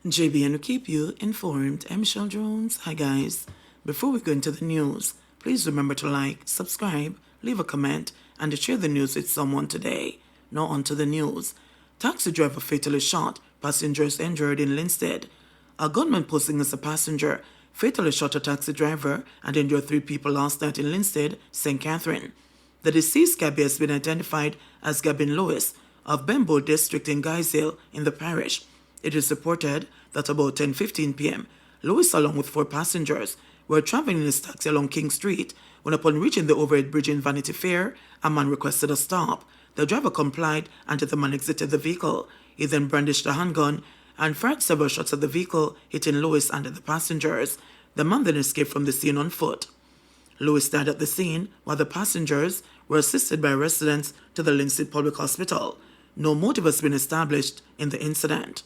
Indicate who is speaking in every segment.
Speaker 1: JBNN will keep you informed. I'm Michelle Jones. Hi guys. Before we go into the news, please remember to like, subscribe, leave a comment, and to share the news with someone today. Now on to the news. Taxi driver fatally shot, passengers injured in Linstead. A gunman posing as a passenger fatally shot a taxi driver and injured 3 people last night in Linstead, St. Catherine. The deceased cabby has been identified as Gavin Lewis of Bembo District in Guysdale in the parish. It is reported that about 10:15 p.m., Lewis, along with 4 passengers, were traveling in his taxi along King Street when, upon reaching the overhead bridge in Vanity Fair, a man requested a stop. The driver complied until the man exited the vehicle. He then brandished a handgun and fired several shots at the vehicle, hitting Lewis and the passengers. The man then escaped from the scene on foot. Lewis died at the scene, while the passengers were assisted by residents to the Linstead Public Hospital. No motive has been established in the incident.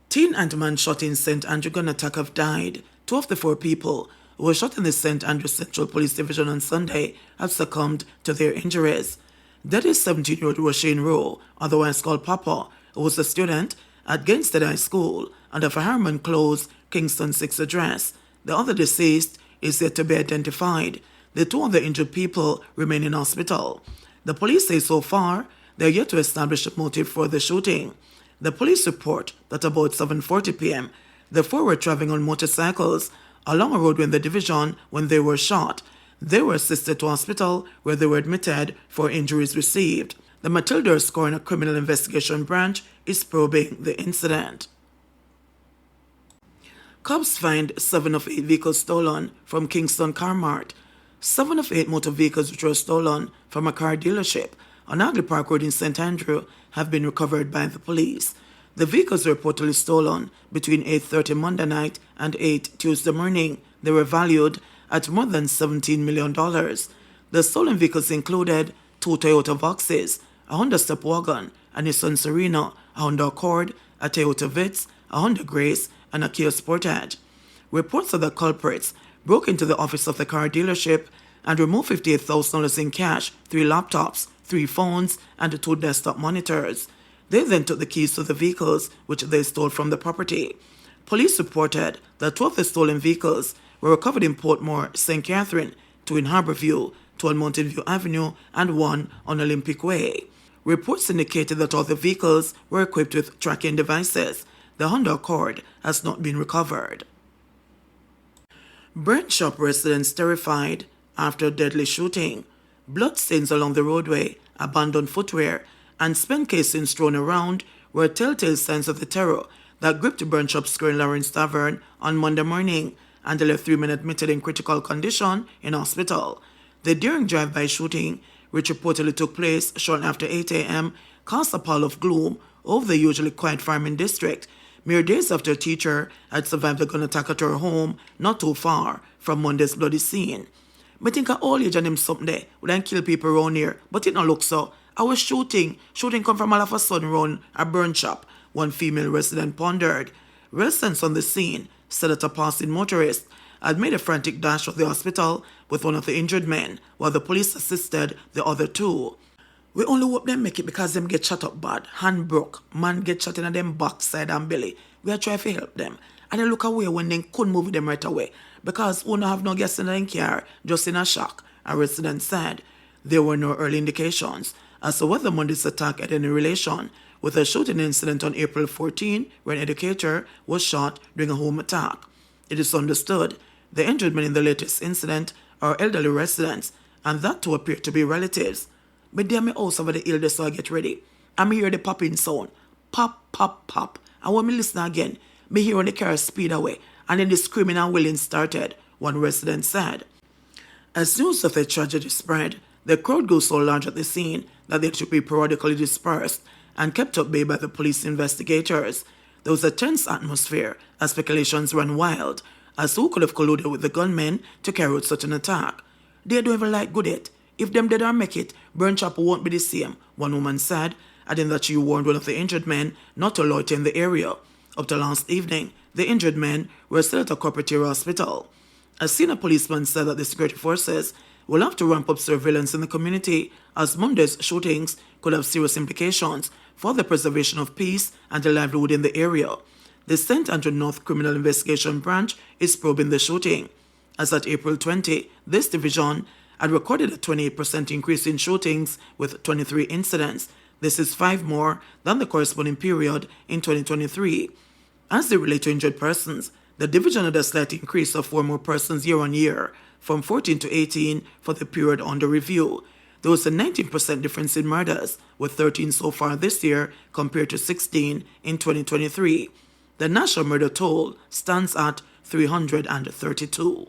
Speaker 1: Teen and man shot in St. Andrew gun attack have died. 2 of the 4 people who were shot in the St. Andrew Central Police Division on Sunday have succumbed to their injuries. That is 17-year-old Roshane Rowe, otherwise called Papa, who was a student at Gainsted High School under Harriman Close, Kingston 6 address. The other deceased is yet to be identified. The 2 other injured people remain in hospital. The police say so far they are yet to establish a motive for the shooting. The police report that about 7:40 p.m., the 4 were traveling on motorcycles along a road in the division when they were shot. They were assisted to hospital where they were admitted for injuries received. The Matilda Coroner Criminal Investigation Branch is probing the incident. Cops find 7 of 8 vehicles stolen from Kingston Car Mart. 7 of 8 motor vehicles which were stolen from a car dealership on Agley Park Road in St. Andrew have been recovered by the police. The vehicles were reportedly stolen between 8:30 Monday night and 8 Tuesday morning. They were valued at more than $17 million. The stolen vehicles included 2 Toyota Voxes, a Honda Step Wagon, a Nissan Serena, a Honda Accord, a Toyota Vitz, a Honda Grace, and a Kia Sportage. Reports of the culprits broke into the office of the car dealership and removed $58,000 in cash, 3 laptops, 3 phones, and 2 desktop monitors. They then took the keys to the vehicles, which they stole from the property. Police reported that 2 of the stolen vehicles were recovered in Portmore, St. Catherine, 2 in Harborview, 2 on Mountain View Avenue, and 1 on Olympic Way. Reports indicated that all the vehicles were equipped with tracking devices. The Honda Accord has not been recovered. Burnt shop residents terrified after deadly shooting. Bloodstains along the roadway, abandoned footwear, and spent casings thrown around were telltale signs of the terror that gripped Burnt Shop Square in Lawrence Tavern on Monday morning, and they left 3 men admitted in critical condition in hospital. The daring drive-by shooting, which reportedly took place shortly after 8 a.m., cast a pall of gloom over the usually quiet farming district, mere days after a teacher had survived a gun attack at her home not too far from Monday's bloody scene. I think at all age and him something there would then kill people around here, but it don't look so. I was shooting come from all of a sudden round a burn shop, one female resident pondered. Residents on the scene said that a passing motorist had made a frantic dash for the hospital with one of the injured men, while the police assisted the other 2. We only hope them make it because them get shot up bad, hand broke, man get shot in them backside and belly. We are trying to help them, and they look away when they couldn't move them right away because we don't have no gas in their car, just in a shock, a resident said. There were no early indications as to whether Monday's attack had any relation with a shooting incident on April 14 where an educator was shot during a home attack. It is understood the injured men in the latest incident are elderly residents, and that too appear to be relatives. But they are my house over the hill there, so I get ready. I'm hear the popping sound. Pop, pop, pop. And when me listen again, me hear when the car speed away, and then the screaming and wailing started, one resident said. As news of the tragedy spread, the crowd grew so large at the scene that they had to be periodically dispersed and kept at bay by the police investigators. There was a tense atmosphere as speculations ran wild as to who could have colluded with the gunmen to carry out such an attack. They don't even like good it. If them dead or make it, Burnt Shop won't be the same, one woman said, adding that she warned one of the injured men not to loiter in the area. Up to last evening, the injured men were still at a corporate area hospital. A senior policeman said that the security forces will have to ramp up surveillance in the community as Monday's shootings could have serious implications for the preservation of peace and the livelihood in the area. The St. Andrew North Criminal Investigation Branch is probing the shooting. As at April 20, this division had recorded a 28% increase in shootings with 23 incidents. This is 5 more than the corresponding period in 2023. As they relate to injured persons, the division had a slight increase of 4 more persons year on year, from 14 to 18 for the period under review. There was a 19% difference in murders, with 13 so far this year compared to 16 in 2023. The national murder toll stands at 332.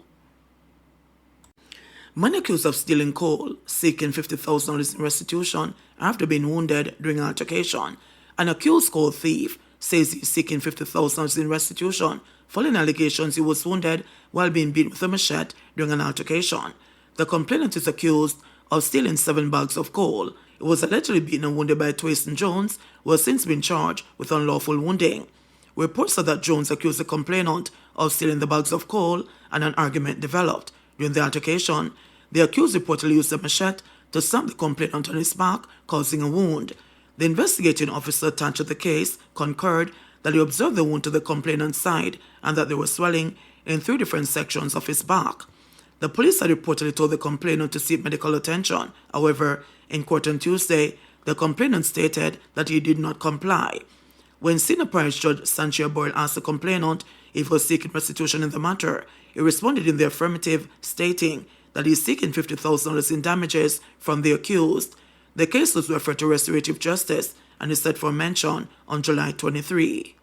Speaker 1: Man accused of stealing coal, seeking $50,000 in restitution after being wounded during an altercation. An accused coal thief says he is seeking $50,000 in restitution following allegations he was wounded while being beaten with a machete during an altercation. The complainant is accused of stealing 7 bags of coal. He was allegedly beaten and wounded by Twayson Jones, who has since been charged with unlawful wounding. Reports said that Jones accused the complainant of stealing the bags of coal, and an argument developed. During the altercation, the accused reportedly used a machete to stab the complainant on his back, causing a wound. The investigating officer attached to the case concurred that he observed the wound to the complainant's side and that there was swelling in 3 different sections of his back. The police had reportedly told the complainant to seek medical attention. However, in court on Tuesday, the complainant stated that he did not comply. When Senior Parish Judge Sanchia Boyle asked the complainant if he was seeking restitution in the matter, he responded in the affirmative, stating that he is seeking $50,000 in damages from the accused. The case was referred to restorative justice and is set for mention on July 23.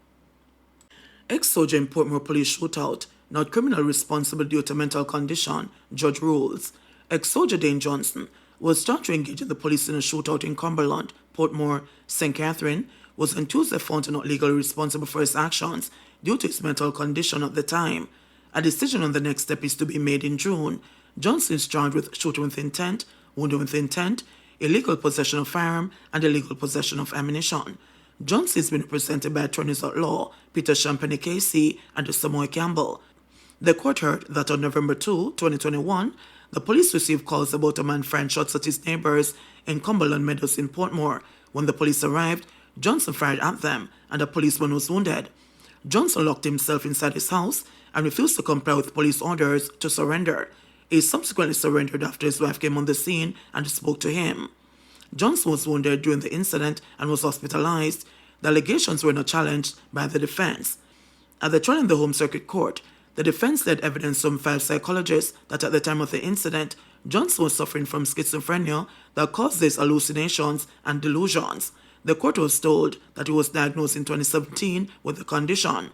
Speaker 1: Ex-soldier in Portmore police shootout, not criminal responsible due to mental condition, judge rules. Ex-soldier Dane Johnson was charged to engage in the police in a shootout in Cumberland, Portmore, St. Catherine, was on Tuesday found not legally responsible for his actions due to his mental condition at the time. A decision on the next step is to be made in June. Johnson is charged with shooting with intent, wounding with intent, illegal possession of firearm, and illegal possession of ammunition. Johnson is being represented by attorneys at law Peter Champagne Casey and Samoy Campbell. The court heard that on November 2, 2021, the police received calls about a man firing shots at his neighbors in Cumberland Meadows in Portmore. When the police arrived, Johnson fired at them and a policeman was wounded. Johnson locked himself inside his house and refused to comply with police orders to surrender. He subsequently surrendered after his wife came on the scene and spoke to him. Johnson was wounded during the incident and was hospitalized. The allegations were not challenged by the defense. At the trial in the Home Circuit Court, the defense led evidence from 5 psychologists that at the time of the incident, Johnson was suffering from schizophrenia that causes hallucinations and delusions. The court was told that he was diagnosed in 2017 with the condition.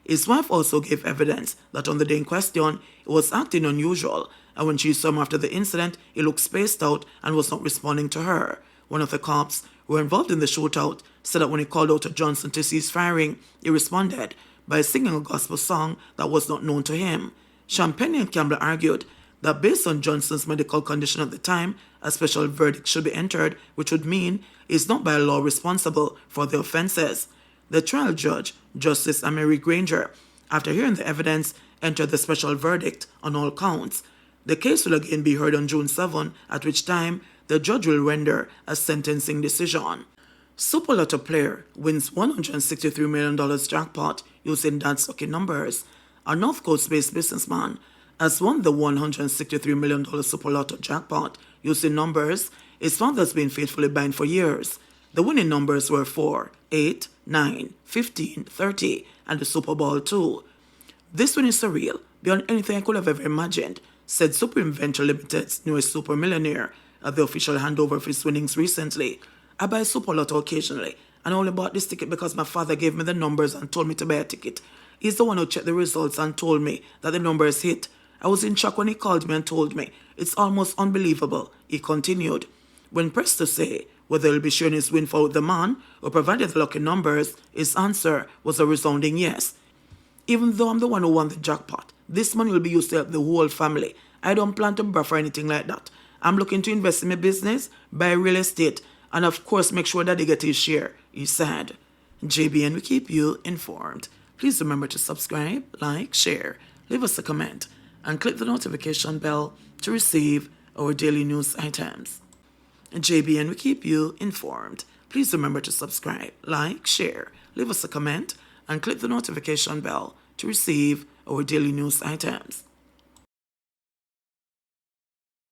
Speaker 1: His wife also gave evidence that on the day in question, he was acting unusual, and when she saw him after the incident, he looked spaced out and was not responding to her. One of the cops who were involved in the shootout said that when he called out to Johnson to cease firing, he responded by singing a gospel song that was not known to him. Champagne and Campbell argued that based on Johnson's medical condition at the time, a special verdict should be entered, which would mean he is not by law responsible for the offenses. The trial judge, Justice Amery Granger, after hearing the evidence, entered the special verdict on all counts. The case will again be heard on June 7, at which time the judge will render a sentencing decision. Super Lotto player wins $163 million jackpot using dad's lucky numbers. A North Coast-based businessman has won the $163 million Super Lotto jackpot using numbers his father has been faithfully buying for years. The winning numbers were 4, 8, 9, 15, 30, and the Super Bowl too. This win is surreal, beyond anything I could have ever imagined, said Supreme Venture Limited's newest super millionaire at the official handover of his winnings recently. I buy Super Lotto occasionally, and I only bought this ticket because my father gave me the numbers and told me to buy a ticket. He's the one who checked the results and told me that the numbers hit. I was in shock when he called me and told me. It's almost unbelievable, he continued. When pressed to say whether he'll be sharing his windfall with the man who provided the lucky numbers, his answer was a resounding yes. Even though I'm the one who won the jackpot, this money will be used to help the whole family. I don't plan to borrow for anything like that. I'm looking to invest in my business, buy real estate, and of course make sure that they get his share, he said. JBN will keep you informed. Please remember to subscribe, like, share, leave us a comment, and click the notification bell to receive our daily news items. JBN will keep you informed. Please remember to subscribe, like, share, leave us a comment, and click the notification bell to receive our daily news items.